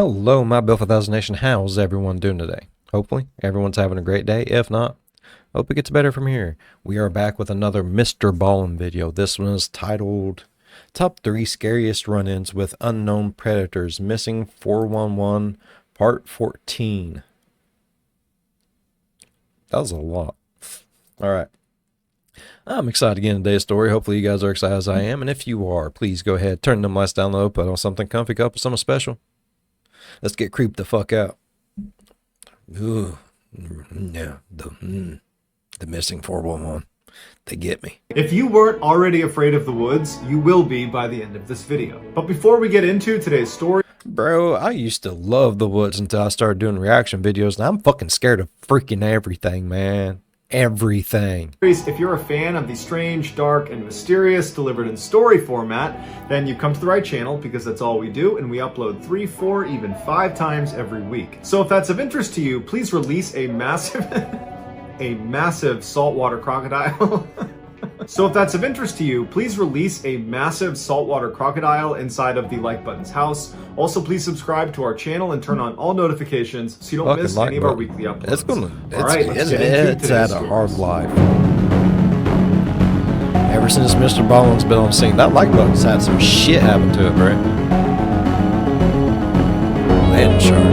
Hello, my Bill 1000 Nation. How's everyone doing today? Hopefully, everyone's having a great day. If not, hope it gets better from here. We are back with another MrBallen video. This one is titled Top 3 Scariest Run-Ins with Unknown Predators Missing 411 Part 14. That was a lot. Alright. I'm excited to get into today's story. Hopefully you guys are excited as I am. And if you are, please go ahead, turn them lights down low, put on something comfy, cup of something special. Let's get creeped the fuck out. Ooh, yeah, the missing 411. They get me. If you weren't already afraid of the woods, you will be by the end of this video. But before we get into today's story... Bro, I used to love the woods until I started doing reaction videos, and I'm fucking scared of freaking everything, man. Everything. If you're a fan of the strange, dark, and mysterious delivered in story format, then you've come to the right channel because that's all we do, and we upload 3, 4, even 5 times every week. So if that's of interest to you, please release a massive saltwater crocodile. So if that's of interest to you, please release a massive saltwater crocodile inside of the like button's house. Also, please subscribe to our channel and turn on all notifications so you don't miss any of our weekly uploads. It's had a hard life. Ever since MrBallen's been on scene, that like button's had some shit happen to it, bro. Land shark.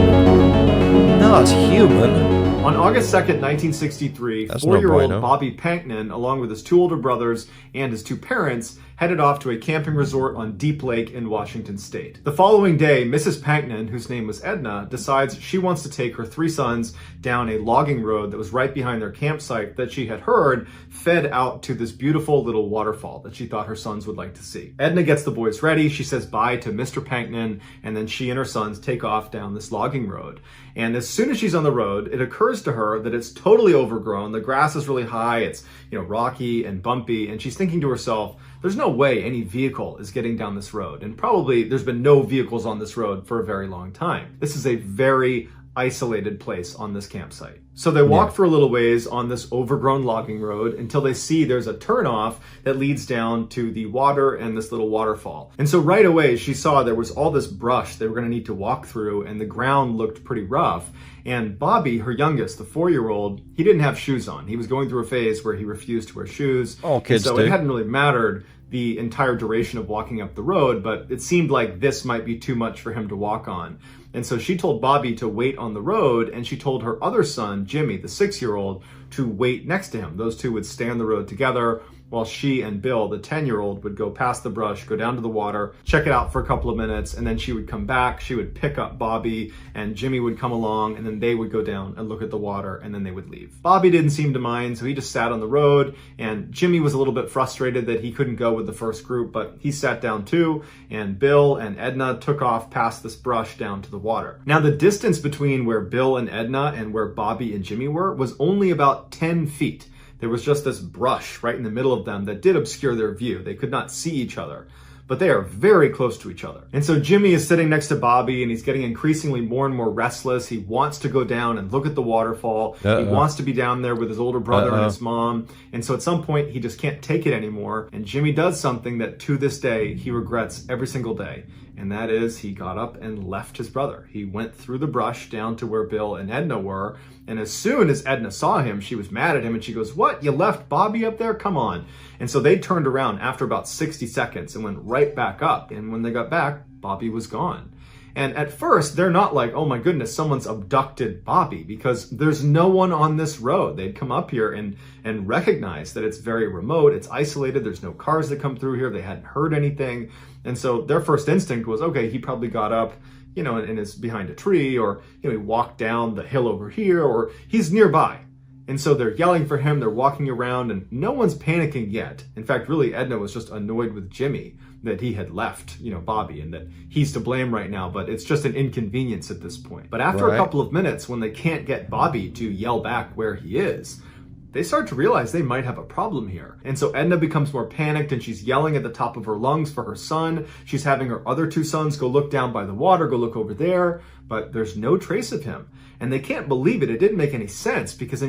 No, it's human. On August 2nd, 1963, 4-year-old Bobby Panknin, along with his 2 older brothers and his 2 parents, headed off to a camping resort on Deep Lake in Washington State. The following day, Mrs. Panknin, whose name was Edna, decides she wants to take her 3 sons down a logging road that was right behind their campsite that she had heard fed out to this beautiful little waterfall that she thought her sons would like to see. Edna gets the boys ready, she says bye to Mr. Panknin, and then she and her sons take off down this logging road. And as soon as she's on the road, it occurs to her that it's totally overgrown. The grass is really high, it's rocky and bumpy, and she's thinking to herself, there's no way any vehicle is getting down this road. And probably there's been no vehicles on this road for a very long time. This is a very isolated place on this campsite. So they walk for a little ways on this overgrown logging road until they see there's a turnoff that leads down to the water and this little waterfall. And so right away she saw there was all this brush they were going to need to walk through, and the ground looked pretty rough. And Bobby, her youngest, the 4-year-old, he didn't have shoes on. He was going through a phase where he refused to wear shoes. All kids so do. It hadn't really mattered the entire duration of walking up the road, but it seemed like this might be too much for him to walk on. And so she told Bobby to wait on the road, and she told her other son, Jimmy, the 6-year-old, to wait next to him. Those two would stay on the road together while she and Bill, the 10-year-old, would go past the brush, go down to the water, check it out for a couple of minutes, and then she would come back, she would pick up Bobby, and Jimmy would come along, and then they would go down and look at the water, and then they would leave. Bobby didn't seem to mind, so he just sat on the road, and Jimmy was a little bit frustrated that he couldn't go with the first group, but he sat down too, and Bill and Edna took off past this brush down to the water. Now, the distance between where Bill and Edna and where Bobby and Jimmy were was only about 10 feet. There was just this brush right in the middle of them that did obscure their view. They could not see each other, but they are very close to each other. And so Jimmy is sitting next to Bobby, and he's getting increasingly more and more restless. He wants to go down and look at the waterfall. He wants to be down there with his older brother and his mom. And so at some point, he just can't take it anymore. And Jimmy does something that to this day, he regrets every single day. And that is, he got up and left his brother. He went through the brush down to where Bill and Edna were. And as soon as Edna saw him, she was mad at him, and she goes, "What? You left Bobby up there? Come on." And so they turned around after about 60 seconds and went right back up. And when they got back, Bobby was gone. And at first, they're not like, oh my goodness, someone's abducted Bobby, because there's no one on this road. They'd come up here and recognize that it's very remote, it's isolated, there's no cars that come through here, they hadn't heard anything. And so their first instinct was, okay, he probably got up, and is behind a tree, or he walked down the hill over here, or he's nearby. And so they're yelling for him, they're walking around, and no one's panicking yet. In fact, really, Edna was just annoyed with Jimmy that he had left, Bobby, and that he's to blame right now, but it's just an inconvenience at this point. But after a couple of minutes, when they can't get Bobby to yell back where he is, they start to realize they might have a problem here. And so Edna becomes more panicked, and she's yelling at the top of her lungs for her son. She's having her other 2 sons go look down by the water, go look over there, but there's no trace of him. And they can't believe it. It didn't make any sense because,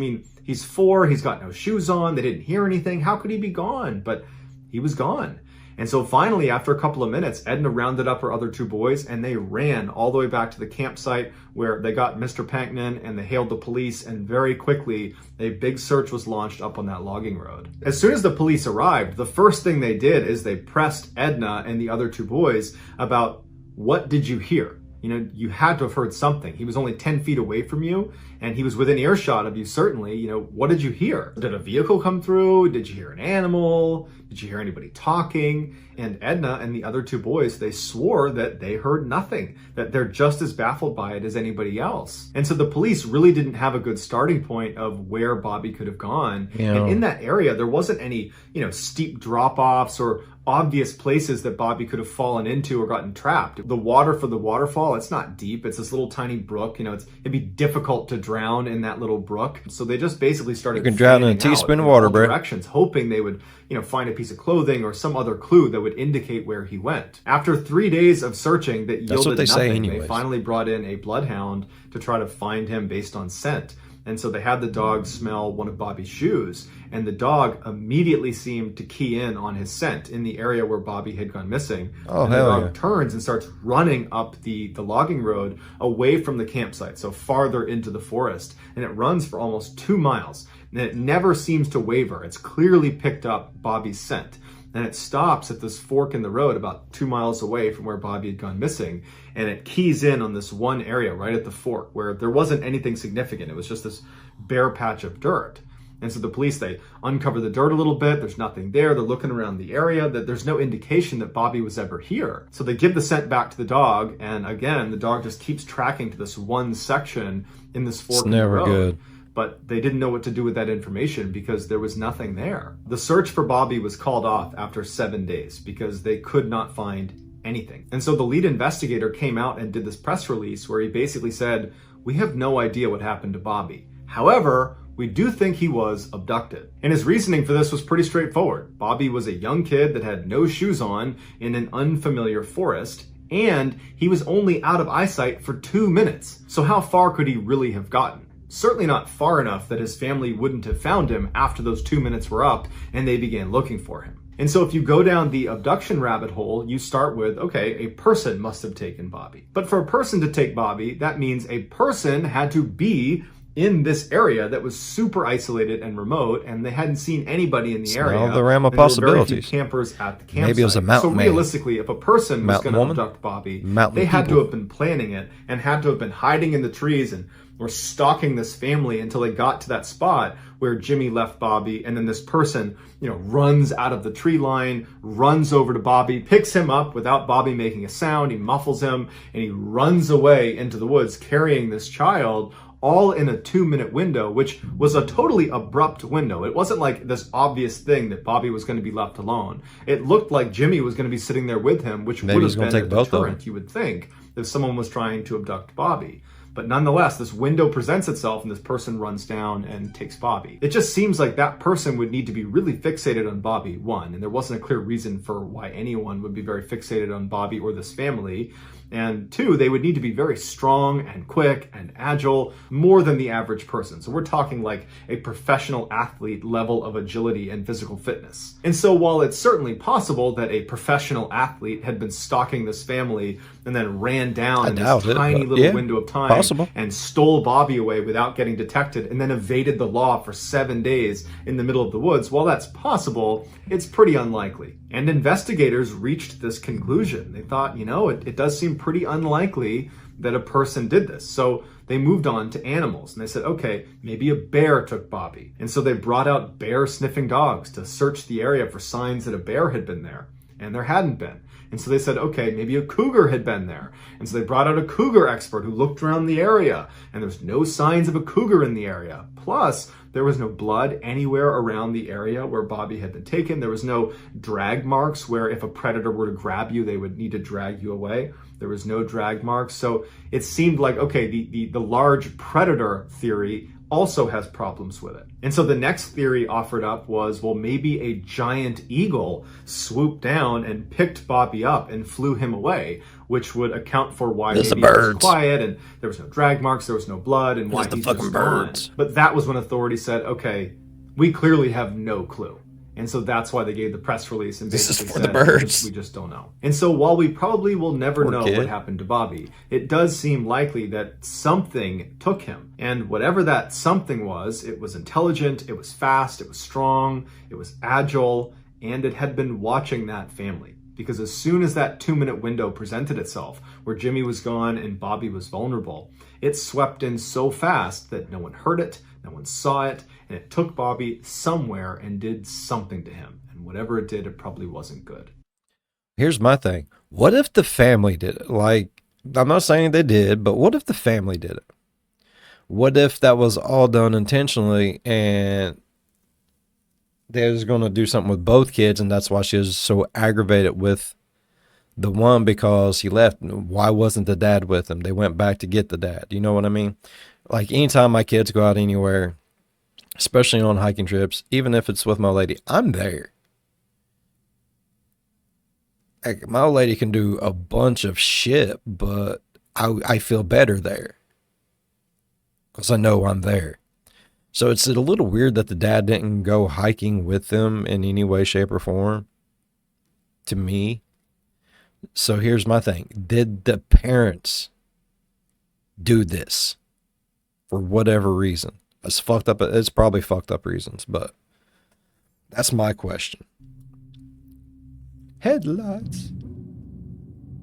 he's 4, he's got no shoes on, they didn't hear anything. How could he be gone? But he was gone. And so finally, after a couple of minutes, Edna rounded up her other two boys and they ran all the way back to the campsite where they got Mr. Pankman and they hailed the police, and very quickly a big search was launched up on that logging road. As soon as the police arrived, the first thing they did is they pressed Edna and the other two boys about, what did you hear? You know, you had to have heard something. He was only 10 feet away from you, and he was within earshot of you, certainly. You know, what did you hear? Did a vehicle come through? Did you hear an animal? Did you hear anybody talking? And Edna and the other two boys, they swore that they heard nothing, that they're just as baffled by it as anybody else. And so the police really didn't have a good starting point of where Bobby could have gone. Yeah. And in that area, there wasn't any, steep drop-offs or obvious places that Bobby could have fallen into or gotten trapped. The water for the waterfall, it's not deep. It's this little tiny brook. It'd be difficult to drown in that little brook. So they just basically started. You can drown in a teaspoon of water, bro. Directions, hoping they would, find a piece of clothing or some other clue that would indicate where he went. After 3 days of searching that yielded nothing, they finally brought in a bloodhound to try to find him based on scent. And so they had the dog smell one of Bobby's shoes, and the dog immediately seemed to key in on his scent in the area where Bobby had gone missing. Oh, and the hell dog yeah. turns and starts running up the logging road away from the campsite, so farther into the forest. And it runs for almost 2 miles, and it never seems to waver. It's clearly picked up Bobby's scent. And it stops at this fork in the road about 2 miles away from where Bobby had gone missing. And it keys in on this one area right at the fork where there wasn't anything significant. It was just this bare patch of dirt. And so the police, they uncover the dirt a little bit. There's nothing there. They're looking around the area. That there's no indication that Bobby was ever here. So they give the scent back to the dog. And again, the dog just keeps tracking to this one section in this fork in the road. It's never good. But they didn't know what to do with that information because there was nothing there. The search for Bobby was called off after 7 days because they could not find anything. And so the lead investigator came out and did this press release where he basically said, "We have no idea what happened to Bobby. However, we do think he was abducted." And his reasoning for this was pretty straightforward. Bobby was a young kid that had no shoes on in an unfamiliar forest, and he was only out of eyesight for 2 minutes. So how far could he really have gotten? Certainly not far enough that his family wouldn't have found him after those 2 minutes were up and they began looking for him. And so if you go down the abduction rabbit hole, you start with, okay, a person must have taken Bobby. But for a person to take Bobby, that means a person had to be in this area that was super isolated and remote, and they hadn't seen anybody in the area. All the realm of and there were very possibilities. few campers at the campsite. Maybe it was a mountain So man. realistically, if a person was Mountain going to woman? abduct Bobby, Mountain they had to people. have been planning it and had to have been hiding in the trees and were stalking this family until they got to that spot where Jimmy left Bobby, and then this person, runs out of the tree line, runs over to Bobby, picks him up without Bobby making a sound, he muffles him, and he runs away into the woods carrying this child, all in a 2-minute window, which was a totally abrupt window. It wasn't like this obvious thing that Bobby was going to be left alone. It looked like Jimmy was going to be sitting there with him, which Maybe would he's have gonna been take a both of them. deterrent, you would think, if someone was trying to abduct Bobby. But nonetheless, this window presents itself and this person runs down and takes Bobby. It just seems like that person would need to be really fixated on Bobby, one, and there wasn't a clear reason for why anyone would be very fixated on Bobby or this family. And two, they would need to be very strong and quick and agile, more than the average person. So we're talking like a professional athlete level of agility and physical fitness. And so while it's certainly possible that a professional athlete had been stalking this family and then ran down in this tiny little window of time and stole Bobby away without getting detected and then evaded the law for 7 days in the middle of the woods, while that's possible, it's pretty unlikely. And investigators reached this conclusion. They thought, it does seem pretty unlikely that a person did this. So they moved on to animals and they said, okay, maybe a bear took Bobby. And so they brought out bear sniffing dogs to search the area for signs that a bear had been there. And there hadn't been. And so they said, okay, maybe a cougar had been there. And so they brought out a cougar expert who looked around the area, and there's no signs of a cougar in the area. Plus, there was no blood anywhere around the area where Bobby had been taken. There was no drag marks where if a predator were to grab you, they would need to drag you away. There was no drag marks. So it seemed like, okay, the large predator theory also has problems with it. And so the next theory offered up was, well, maybe a giant eagle swooped down and picked Bobby up and flew him away, which would account for why maybe it was quiet and there was no drag marks, there was no blood, and why he was gone. But that was when authorities said, okay, we clearly have no clue. And so that's why they gave the press release and This is basically for the said, birds. we just don't know. And so while we probably will never know kid. what happened to Bobby, it does seem likely that something took him. And whatever that something was, it was intelligent, it was fast, it was strong, it was agile, and it had been watching that family. Because as soon as that 2-minute window presented itself, where Jimmy was gone and Bobby was vulnerable, it swept in so fast that no one heard it, no one saw it, and it took Bobby somewhere and did something to him. And whatever it did, it probably wasn't good. Here's my thing. What if the family did it? Like, I'm not saying they did, but what if the family did it? What if that was all done intentionally and they was going to do something with both kids, and that's why she was so aggravated with the one because he left? Why wasn't the dad with him? They went back to get the dad. You know what I mean? Like, anytime my kids go out anywhere, especially on hiking trips, even if it's with my lady, I'm there. Like, my old lady can do a bunch of shit, but I feel better there because I know I'm there. So it's a little weird that the dad didn't go hiking with them in any way, shape, or form, to me. So here's my thing. Did the parents do this for whatever reason? It's fucked up. It's probably fucked up reasons, but that's my question. Headlights.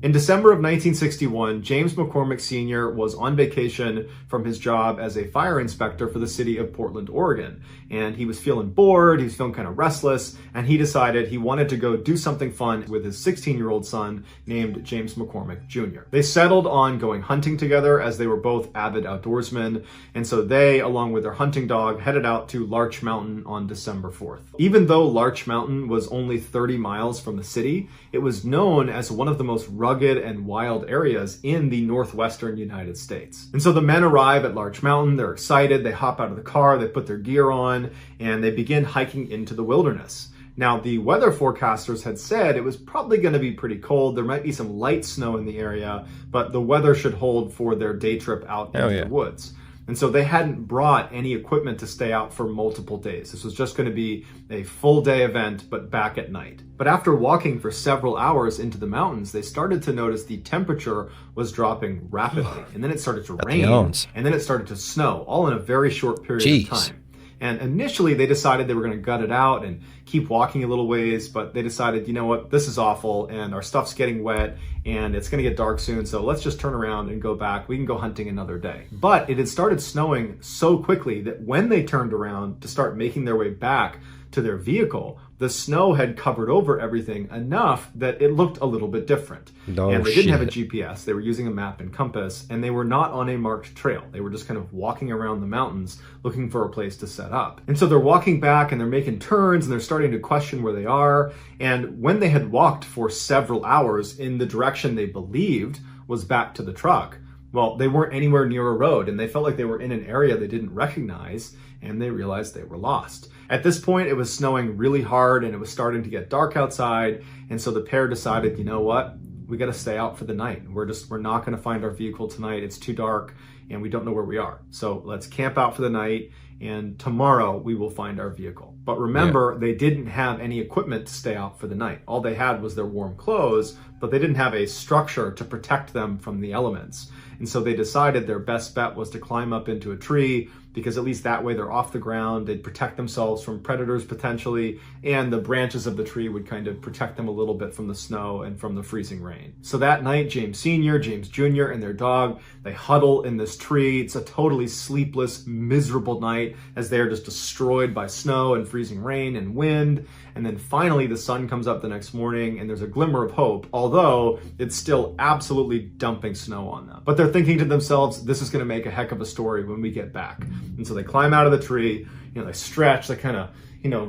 In December of 1961, James McCormick Sr. was on vacation from his job as a fire inspector for the city of Portland, Oregon. And he was feeling bored, he was feeling kind of restless, and he decided he wanted to go do something fun with his 16-year-old son named James McCormick Jr. They settled on going hunting together as they were both avid outdoorsmen, and so they, along with their hunting dog, headed out to Larch Mountain on December 4th. Even though Larch Mountain was only 30 miles from the city, it was known as one of the most rugged and wild areas in the northwestern United States. And so the men arrive at Larch Mountain, they're excited, they hop out of the car, they put their gear on, and they begin hiking into the wilderness. Now, the weather forecasters had said it was probably going to be pretty cold. There might be some light snow in the area, but the weather should hold for their day trip out into the woods. And so they hadn't brought any equipment to stay out for multiple days. This was just going to be a full day event, but back at night. But after walking for several hours into the mountains, they started to notice the temperature was dropping rapidly. And then it started to rain, and then it started to snow, all in a very short period of time. And initially they decided they were going to gut it out and keep walking a little ways, but they decided, you know what, this is awful and our stuff's getting wet and it's going to get dark soon, so let's just turn around and go back. We can go hunting another day. But it had started snowing so quickly that when they turned around to start making their way back to their vehicle, the snow had covered over everything enough that it looked a little bit different. And they didn't have a GPS. They were using a map and compass, and they were not on a marked trail. They were just kind of walking around the mountains looking for a place to set up. And so they're walking back and they're making turns and they're starting to question where they are. And when they had walked for several hours in the direction they believed was back to the truck, well, they weren't anywhere near a road and they felt like they were in an area they didn't recognize, and they realized they were lost. At this point, it was snowing really hard and it was starting to get dark outside. And so the pair decided, you know what? We got to stay out for the night. We're not going to find our vehicle tonight. It's too dark and we don't know where we are. So let's camp out for the night, and tomorrow we will find our vehicle. But remember, they didn't have any equipment to stay out for the night. All they had was their warm clothes, but they didn't have a structure to protect them from the elements. And so they decided their best bet was to climb up into a tree, because at least that way they're off the ground, they'd protect themselves from predators potentially, and the branches of the tree would kind of protect them a little bit from the snow and from the freezing rain. So that night, James Sr., James Jr., and their dog, they huddle in this tree. It's a totally sleepless, miserable night as they're just destroyed by snow and freezing rain and wind. And then finally the sun comes up the next morning and there's a glimmer of hope, although it's still absolutely dumping snow on them. But they're thinking to themselves, this is going to make a heck of a story when we get back. And so they climb out of the tree, they stretch, they kind of,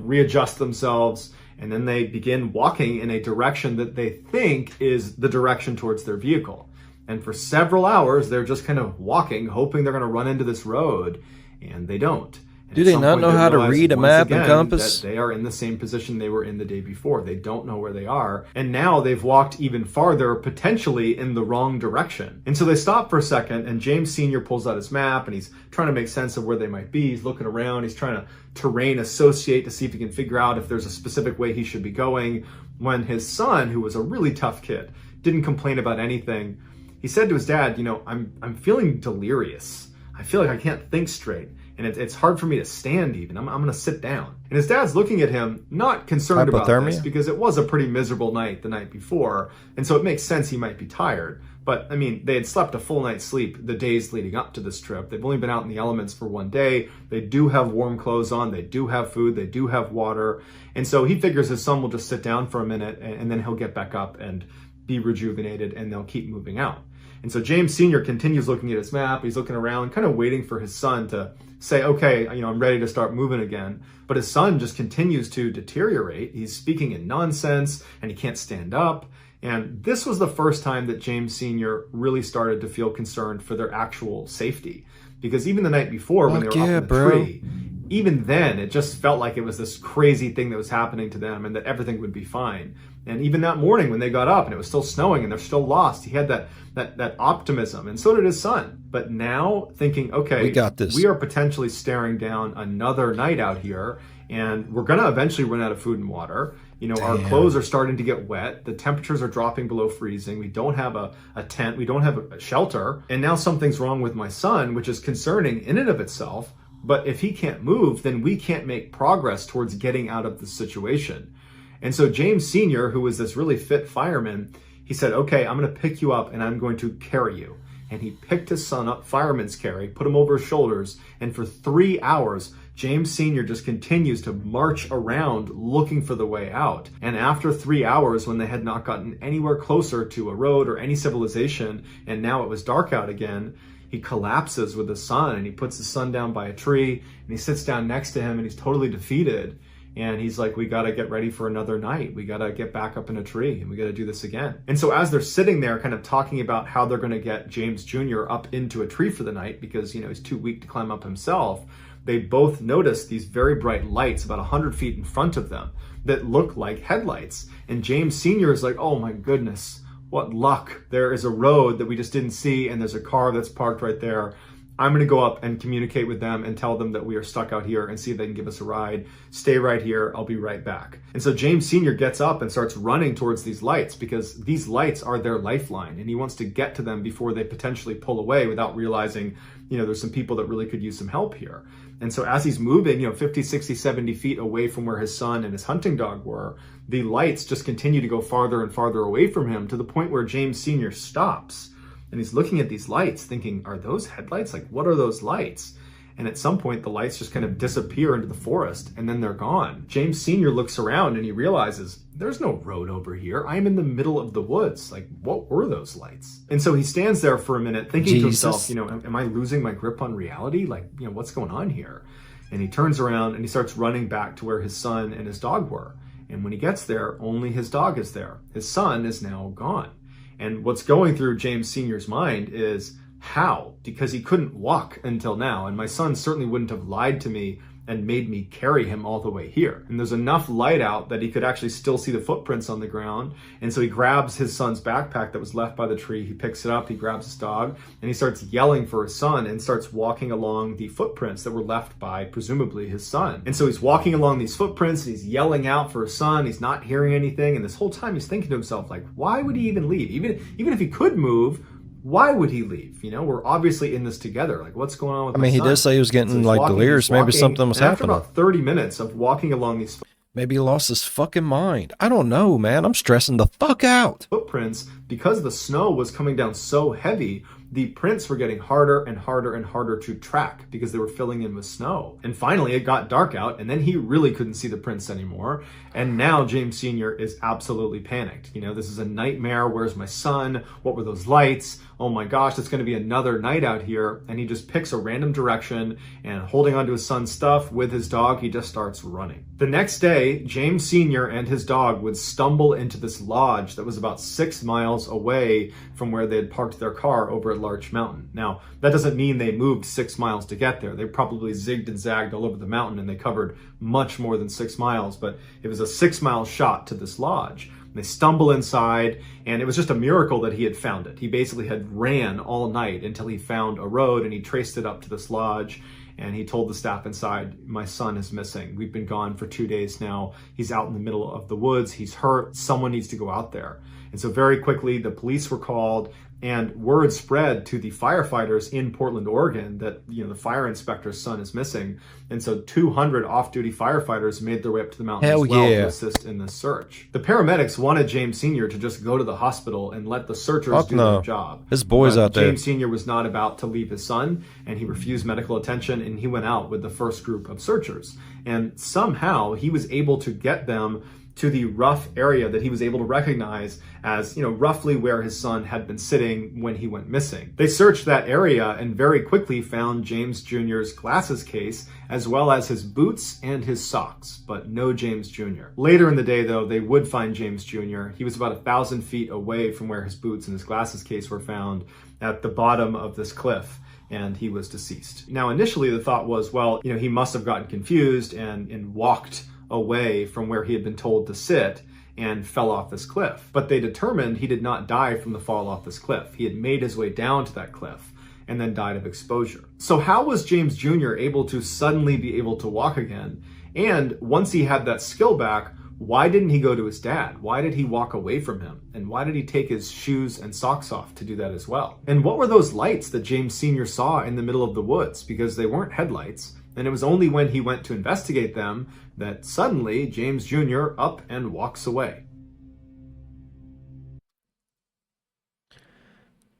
readjust themselves, and then they begin walking in a direction that they think is the direction towards their vehicle. And for several hours, they're just kind of walking, hoping they're going to run into this road, and they don't. And Do at they some not point, know they how to realize read a once map and again compass? that they are in the same position they were in the day before. They don't know where they are. And now they've walked even farther, potentially in the wrong direction. And so they stop for a second, and James Sr. pulls out his map, and he's trying to make sense of where they might be. He's looking around. He's trying to terrain associate to see if he can figure out if there's a specific way he should be going. When his son, who was a really tough kid, didn't complain about anything, he said to his dad, you know, I'm feeling delirious. I feel like I can't think straight. And it's hard for me to stand even. I'm going to sit down. And his dad's looking at him, not concerned about this, because it was a pretty miserable night the night before. And so it makes sense he might be tired. But I mean, they had slept a full night's sleep the days leading up to this trip. They've only been out in the elements for one day. They do have warm clothes on. They do have food. They do have water. And so he figures his son will just sit down for a minute, and then he'll get back up and be rejuvenated, and they'll keep moving out. And so James Sr. continues looking at his map. He's looking around, kind of waiting for his son to say, okay, you know, I'm ready to start moving again. But his son just continues to deteriorate. He's speaking in nonsense, and he can't stand up. And this was the first time that James Sr. really started to feel concerned for their actual safety. Because even the night before, when they were up in the tree, even then, it just felt like it was this crazy thing that was happening to them and that everything would be fine. And even that morning when they got up and it was still snowing and they're still lost, he had that optimism, and so did his son. But now thinking, okay, we got this. We are potentially staring down another night out here, and we're going to eventually run out of food and water. You know, our clothes are starting to get wet. The temperatures are dropping below freezing. We don't have a tent. We don't have a shelter. And now something's wrong with my son, which is concerning in and of itself. But if he can't move, then we can't make progress towards getting out of the situation. And so James Sr., who was this really fit fireman, he said, okay, I'm going to pick you up and I'm going to carry you. And he picked his son up, fireman's carry, put him over his shoulders. And for 3 hours, James Sr. just continues to march around looking for the way out. And after 3 hours, when they had not gotten anywhere closer to a road or any civilization, and now it was dark out again, he collapses with his son, and he puts his son down by a tree, and he sits down next to him, and he's totally defeated. And he's like, we got to get ready for another night. We got to get back up in a tree, and we got to do this again. And so as they're sitting there kind of talking about how they're going to get James Jr. up into a tree for the night because, you know, he's too weak to climb up himself, they both notice these very bright lights about 100 feet in front of them that look like headlights. And James Sr. is like, oh my goodness, what luck. There is a road that we just didn't see, and there's a car that's parked right there. I'm going to go up and communicate with them and tell them that we are stuck out here and see if they can give us a ride. Stay right here. I'll be right back. And so James Sr. gets up and starts running towards these lights because these lights are their lifeline, and he wants to get to them before they potentially pull away without realizing, you know, there's some people that really could use some help here. And so as he's moving, you know, 50, 60, 70 feet away from where his son and his hunting dog were, the lights just continue to go farther and farther away from him to the point where James Sr. stops. And he's looking at these lights thinking, are those headlights? Like, what are those lights? And at some point, the lights just kind of disappear into the forest, and then they're gone. James Sr. looks around and he realizes, there's no road over here. I'm in the middle of the woods. Like, what were those lights? And so he stands there for a minute thinking to himself, you know, am I losing my grip on reality? Like, you know, what's going on here? And he turns around and he starts running back to where his son and his dog were. And when he gets there, only his dog is there. His son is now gone. And what's going through James Sr.'s mind is, how? Because he couldn't walk until now. And my son certainly wouldn't have lied to me and made me carry him all the way here. And there's enough light out that he could actually still see the footprints on the ground. And so he grabs his son's backpack that was left by the tree. He picks it up, he grabs his dog, and he starts yelling for his son and starts walking along the footprints that were left by presumably his son. And so he's walking along these footprints and he's yelling out for his son. He's not hearing anything. And this whole time he's thinking to himself, like, why would he even leave? Even if he could move, why would he leave? You know, we're obviously in this together. Like, what's going on with my son? He did say he was getting like delirious. Maybe something was happening. After about 30 minutes of walking along these maybe he lost his fucking mind. I don't know, man. I'm stressing the fuck out. Footprints, because the snow was coming down so heavy, the prints were getting harder and harder and harder to track because they were filling in with snow. And finally, it got dark out, and then he really couldn't see the prints anymore. And now James Sr. is absolutely panicked. You know, this is a nightmare. Where's my son? What were those lights? Oh my gosh, it's going to be another night out here. And he just picks a random direction, and holding onto his son's stuff with his dog, he just starts running. The next day, James Sr. and his dog would stumble into this lodge that was about 6 miles away from where they had parked their car over at Larch Mountain. Now, that doesn't mean they moved 6 miles to get there. They probably zigged and zagged all over the mountain, and they covered much more than 6 miles, but it was a 6-mile shot to this lodge. They stumble inside, and it was just a miracle that he had found it. He basically had ran all night until he found a road, and he traced it up to this lodge. And he told the staff inside, my son is missing. We've been gone for 2 days now. He's out in the middle of the woods. He's hurt. Someone needs to go out there. And so very quickly, the police were called, and word spread to the firefighters in Portland, Oregon, that the fire inspector's son is missing. And so 200 off-duty firefighters made their way up to the mountain as well to assist in this search. The paramedics wanted James Sr. to just go to the hospital and let the searchers do their job. His boy's out there. James Sr. was not about to leave his son, and he refused medical attention, and he went out with the first group of searchers. And somehow he was able to get them to the rough area that he was able to recognize as, roughly where his son had been sitting when he went missing. They searched that area and very quickly found James Jr.'s glasses case, as well as his boots and his socks, but no James Jr. Later in the day, though, they would find James Jr. He was about 1,000 feet away from where his boots and his glasses case were found, at the bottom of this cliff, and he was deceased. Now, initially the thought was, well, he must have gotten confused and walked away from where he had been told to sit and fell off this cliff. But they determined he did not die from the fall off this cliff. He had made his way down to that cliff and then died of exposure. So how was James Jr. able to suddenly be able to walk again? And once he had that skill back, why didn't he go to his dad? Why did he walk away from him? And why did he take his shoes and socks off to do that as well? And what were those lights that James Sr. saw in the middle of the woods? Because they weren't headlights. And it was only when he went to investigate them that suddenly James Jr. up and walks away.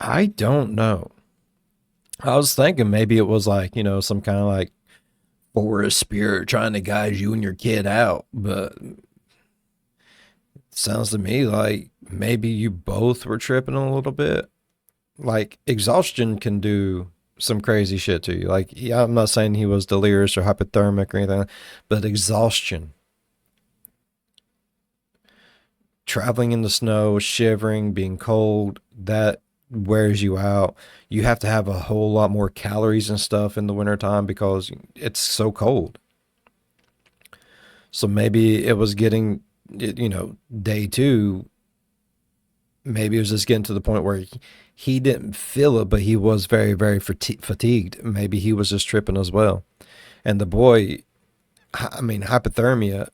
I don't know. I was thinking maybe it was like, some kind of like forest spirit trying to guide you and your kid out. But it sounds to me like maybe you both were tripping a little bit. Like exhaustion can do some crazy shit to you. Like, yeah, I'm not saying he was delirious or hypothermic or anything, but exhaustion. Traveling in the snow, shivering, being cold, that wears you out. You have to have a whole lot more calories and stuff in the wintertime because it's so cold. So maybe it was getting, day 2, maybe it was just getting to the point where he didn't feel it, but he was very, very fatigued. Maybe he was just tripping as well. And the boy, hypothermia,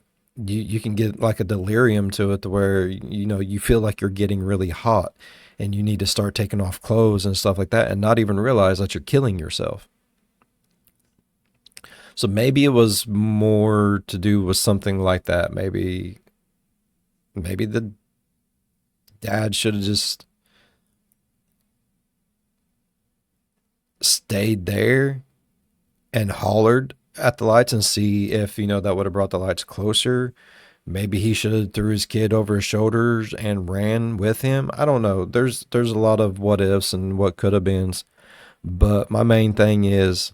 you can get like a delirium to it to where, you feel like you're getting really hot and you need to start taking off clothes and stuff like that and not even realize that you're killing yourself. So maybe it was more to do with something like that. Maybe the dad should have just stayed there and hollered at the lights and see if, that would have brought the lights closer. Maybe he should have threw his kid over his shoulders and ran with him. I don't know. There's a lot of what ifs and what could have beens. But my main thing is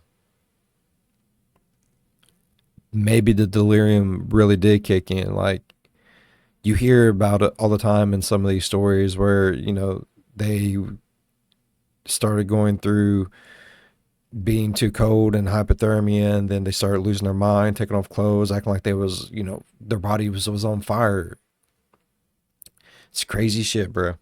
maybe the delirium really did kick in. Like, you hear about it all the time in some of these stories where, they started going through being too cold and hypothermia, and then they started losing their mind, taking off clothes, acting like they was, their body was on fire. It's crazy shit, bro.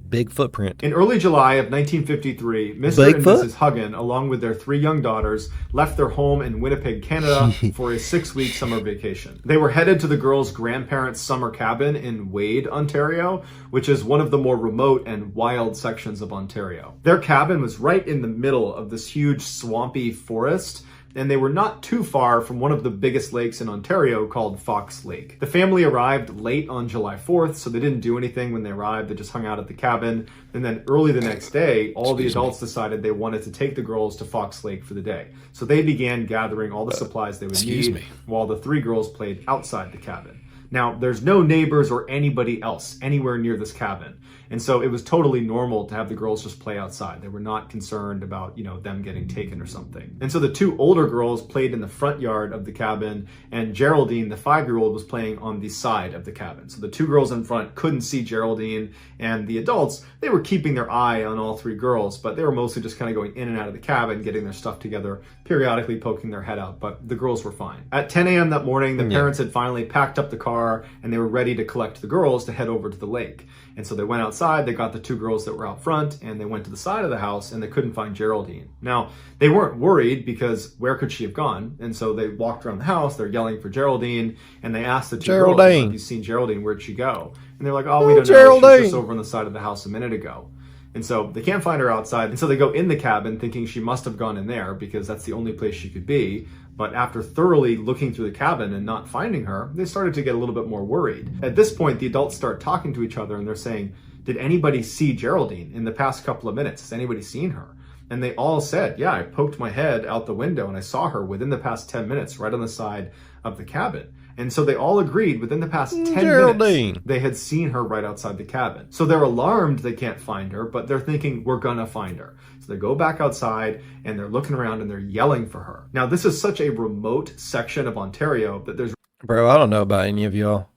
Big footprint. In early July of 1953, Mr. and Mrs. Huggin, along with their 3 young daughters, left their home in Winnipeg, Canada for a 6-week summer vacation. They were headed to the girls' grandparents' summer cabin in Wade, Ontario, which is one of the more remote and wild sections of Ontario. Their cabin was right in the middle of this huge swampy forest, and they were not too far from one of the biggest lakes in Ontario called Fox Lake. The family arrived late on July 4th, so they didn't do anything when they arrived. They just hung out at the cabin. And then early the next day, all the adults decided they wanted to take the girls to Fox Lake for the day. So they began gathering all the supplies they would need while the 3 girls played outside the cabin. Now, there's no neighbors or anybody else anywhere near this cabin. And so it was totally normal to have the girls just play outside. They were not concerned about, them getting taken or something. And so the two older girls played in the front yard of the cabin, and Geraldine, the 5-year-old, was playing on the side of the cabin. So the two girls in front couldn't see Geraldine, and the adults, they were keeping their eye on all 3 girls, but they were mostly just kind of going in and out of the cabin, getting their stuff together, periodically poking their head out, but the girls were fine. At 10 a.m. that morning, the parents had finally packed up the car, and they were ready to collect the girls to head over to the lake. And so they went outside, they got the 2 girls that were out front, and they went to the side of the house, and they couldn't find Geraldine. Now, they weren't worried because where could she have gone? And so they walked around the house, they're yelling for Geraldine, and they asked the 2 girls, have you seen Geraldine? Where'd she go? And they're like, oh, we don't know, she was just over on the side of the house a minute ago. And so they can't find her outside. And so they go in the cabin thinking she must have gone in there because that's the only place she could be. But after thoroughly looking through the cabin and not finding her, they started to get a little bit more worried. At this point, the adults start talking to each other and they're saying, did anybody see Geraldine in the past couple of minutes? Has anybody seen her? And they all said, yeah, I poked my head out the window and I saw her within the past 10 minutes right on the side of the cabin. And so they all agreed within the past 10 minutes, they had seen her right outside the cabin. So they're alarmed they can't find her, but they're thinking, we're gonna find her. So they go back outside and they're looking around and they're yelling for her. Now, this is such a remote section of Ontario that there's... Bro, I don't know about any of y'all,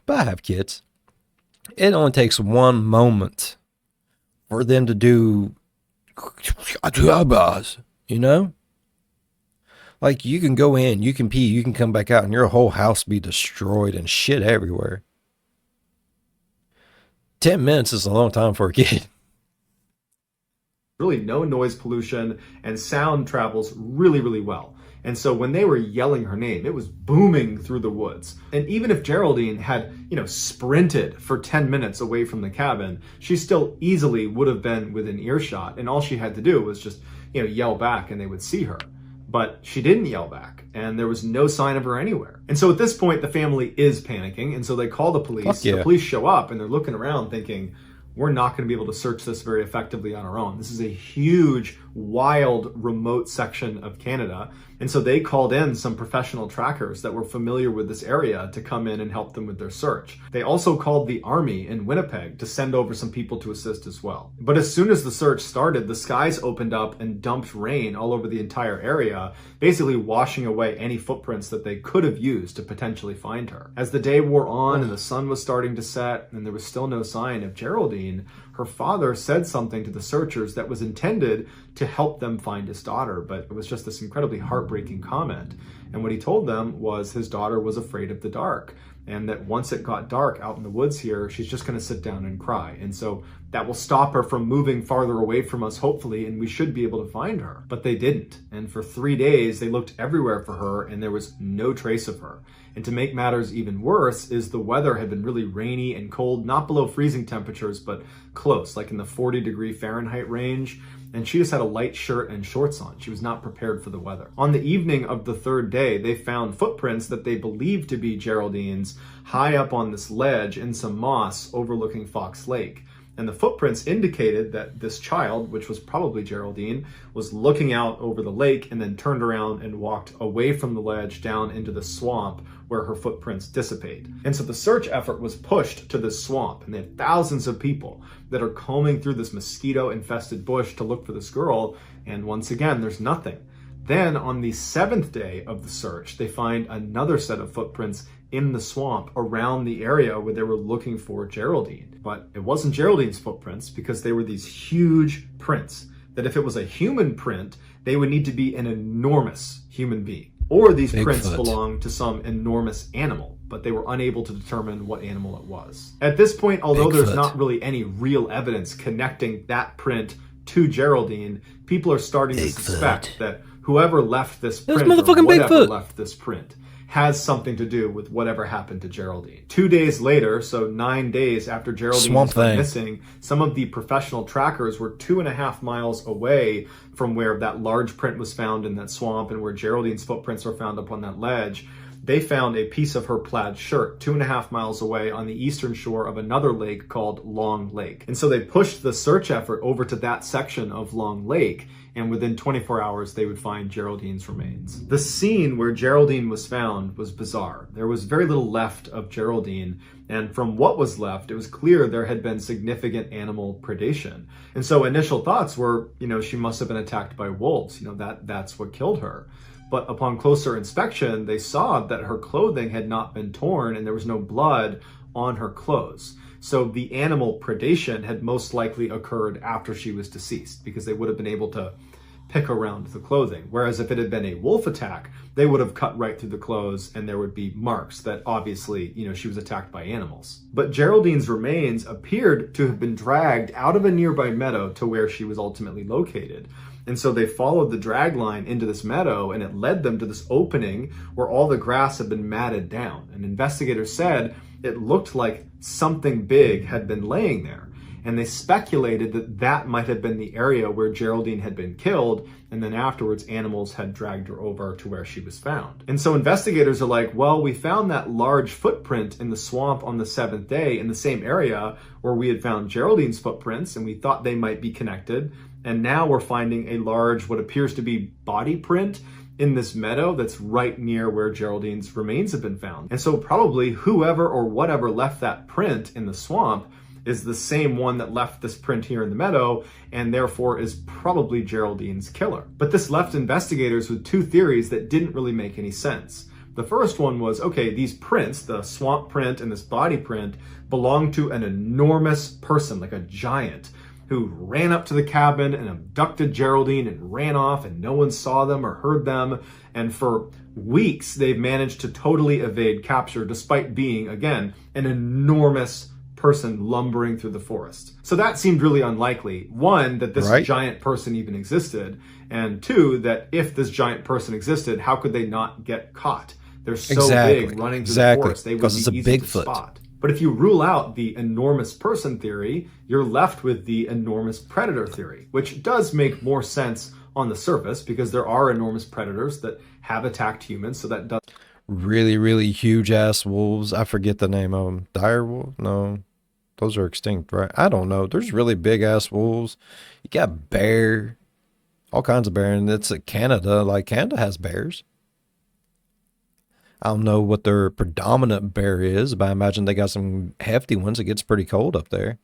but I have kids. It only takes one moment for them to do, Like, you can go in, you can pee, you can come back out, and your whole house be destroyed and shit everywhere. 10 minutes is a long time for a kid. Really no noise pollution, and sound travels really, really well. And so when they were yelling her name, it was booming through the woods. And even if Geraldine had, sprinted for 10 minutes away from the cabin, she still easily would have been within earshot. And all she had to do was just, yell back and they would see her. But she didn't yell back, and there was no sign of her anywhere. And so at this point, the family is panicking, and so they call the police. Yeah. The police show up, and they're looking around thinking, we're not going to be able to search this very effectively on our own. This is a huge, wild, remote section of Canada. And so they called in some professional trackers that were familiar with this area to come in and help them with their search. They also called the army in Winnipeg to send over some people to assist as well. But as soon as the search started, the skies opened up and dumped rain all over the entire area, basically washing away any footprints that they could have used to potentially find her. As the day wore on and the sun was starting to set and there was still no sign of Geraldine, her father said something to the searchers that was intended to help them find his daughter, but it was just this incredibly heartbreaking comment. And what he told them was his daughter was afraid of the dark, and that once it got dark out in the woods here, she's just going to sit down and cry. And so that will stop her from moving farther away from us, hopefully, and we should be able to find her. But they didn't. And for 3 days, they looked everywhere for her, and there was no trace of her. And to make matters even worse is the weather had been really rainy and cold, not below freezing temperatures, but close, like in the 40-degree Fahrenheit range. And she just had a light shirt and shorts on. She was not prepared for the weather. On the evening of the 3rd day, they found footprints that they believed to be Geraldine's high up on this ledge in some moss overlooking Fox Lake. And the footprints indicated that this child, which was probably Geraldine, was looking out over the lake and then turned around and walked away from the ledge down into the swamp where her footprints dissipate. And so the search effort was pushed to this swamp, and they had thousands of people that are combing through this mosquito-infested bush to look for this girl, and once again, there's nothing. Then on the 7th day of the search, they find another set of footprints in the swamp around the area where they were looking for Geraldine. But it wasn't Geraldine's footprints because they were these huge prints that if it was a human print, they would need to be an enormous human being. Or these prints belonged to some enormous animal, but they were unable to determine what animal it was. At this point, although there's not really any real evidence connecting that print to Geraldine, people are starting to suspect that whoever left this print or whatever left this print has something to do with whatever happened to Geraldine. 2 days later, so 9 days after Geraldine was missing, some of the professional trackers were 2.5 miles away from where that large print was found in that swamp and where Geraldine's footprints were found up on that ledge. They found a piece of her plaid shirt 2.5 miles away on the eastern shore of another lake called Long Lake. And so they pushed the search effort over to that section of Long Lake, and within 24 hours, they would find Geraldine's remains. The scene where Geraldine was found found was bizarre. There was very little left of Geraldine, and from what was left, it was clear there had been significant animal predation. And so initial thoughts were, she must have been attacked by wolves. That's what killed her. But upon closer inspection, they saw that her clothing had not been torn and there was no blood on her clothes. So the animal predation had most likely occurred after she was deceased, because they would have been able to pick around the clothing. Whereas if it had been a wolf attack, they would have cut right through the clothes and there would be marks that obviously, she was attacked by animals. But Geraldine's remains appeared to have been dragged out of a nearby meadow to where she was ultimately located. And so they followed the drag line into this meadow, and it led them to this opening where all the grass had been matted down. And investigators said it looked like something big had been laying there. And they speculated that that might have been the area where Geraldine had been killed, and then afterwards animals had dragged her over to where she was found. And so investigators are like, well, we found that large footprint in the swamp on the 7th day in the same area where we had found Geraldine's footprints, and we thought they might be connected. And now we're finding a large, what appears to be body print in this meadow that's right near where Geraldine's remains have been found. And so probably whoever or whatever left that print in the swamp is the same one that left this print here in the meadow, and therefore is probably Geraldine's killer. But this left investigators with two theories that didn't really make any sense. The first one was, okay, these prints, the swamp print and this body print, belong to an enormous person, like a giant, who ran up to the cabin and abducted Geraldine and ran off, and no one saw them or heard them. And for weeks, they've managed to totally evade capture despite being, again, an enormous person lumbering through the forest. So that seemed really unlikely. One, that this giant person even existed, and two, that if this giant person existed, how could they not get caught? They're so big running through the forest, they would be easy to spot. But if you rule out the enormous person theory, you're left with the enormous predator theory, which does make more sense on the surface because there are enormous predators that have attacked humans, so that does. Really, really huge ass wolves. I forget the name of them. Dire wolf? No, those are extinct, right? I don't know. There's really big ass wolves. You got bear, all kinds of bear, and it's Canada. Like Canada has bears. I don't know what their predominant bear is, but I imagine they got some hefty ones. It gets pretty cold up there.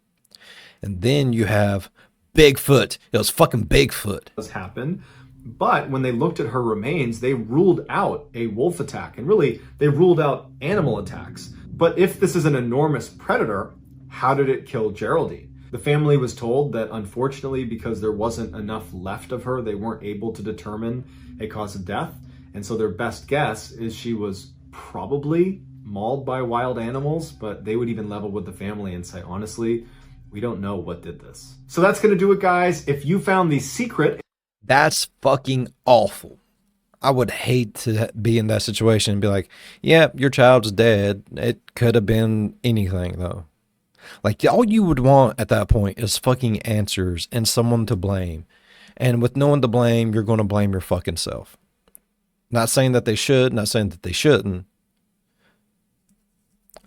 And then you have Bigfoot. It was fucking Bigfoot. Does happen. But when they looked at her remains, they ruled out a wolf attack. And really, they ruled out animal attacks. But if this is an enormous predator, how did it kill Geraldine? The family was told that unfortunately, because there wasn't enough left of her, they weren't able to determine a cause of death. And so their best guess is she was probably mauled by wild animals, but they would even level with the family and say, honestly, we don't know what did this. So that's going to do it, guys. If you found the secret... That's fucking awful. I would hate to be in that situation and be like, yeah, your child's dead. It could have been anything, though. Like, all you would want at that point is fucking answers and someone to blame. And with no one to blame, you're going to blame your fucking self. Not saying that they should, not saying that they shouldn't.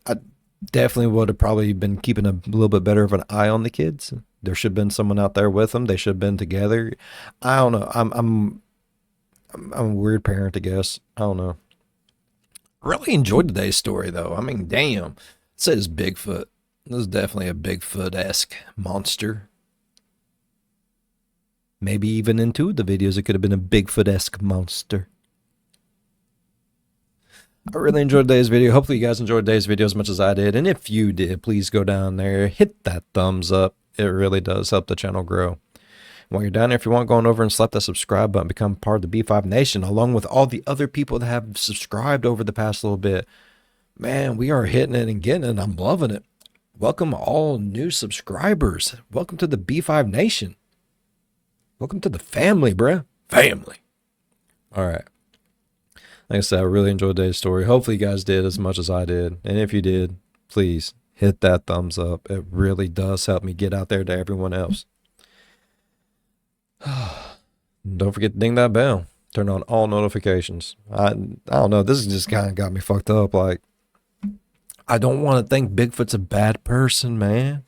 I definitely would have probably been keeping a little bit better of an eye on the kids. There should have been someone out there with them. They should have been together. I don't know. I'm a weird parent, I guess. I don't know. Really enjoyed today's story, though. I mean, damn. It says Bigfoot. This is definitely a Bigfoot-esque monster. Maybe even in two of the videos, it could have been a Bigfoot-esque monster. I really enjoyed today's video. Hopefully you guys enjoyed today's video as much as I did. And if you did, please go down there, hit that thumbs up. It really does help the channel grow. While you're down there, if you want, going over and slap that subscribe button, become part of the B5 Nation, along with all the other people that have subscribed over the past little bit. Man, we are hitting it and getting it, and I'm loving it. Welcome all new subscribers. Welcome to the B5 Nation. Welcome to the family, bruh. Family. All right. Like I said, I really enjoyed today's story. Hopefully you guys did as much as I did. And if you did, please hit that thumbs up. It really does help me get out there to everyone else. Don't forget to ding that bell. Turn on all notifications. I don't know. This just kind of got me fucked up. Like, I don't want to think Bigfoot's a bad person, man.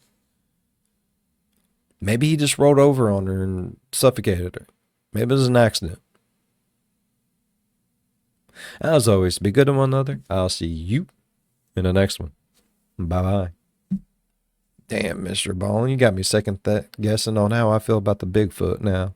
Maybe he just rolled over on her and suffocated her. Maybe it was an accident. As always, be good to one another. I'll see you in the next one. Bye-bye. Damn, Mr. Ballen, you got me second guessing on how I feel about the Bigfoot now.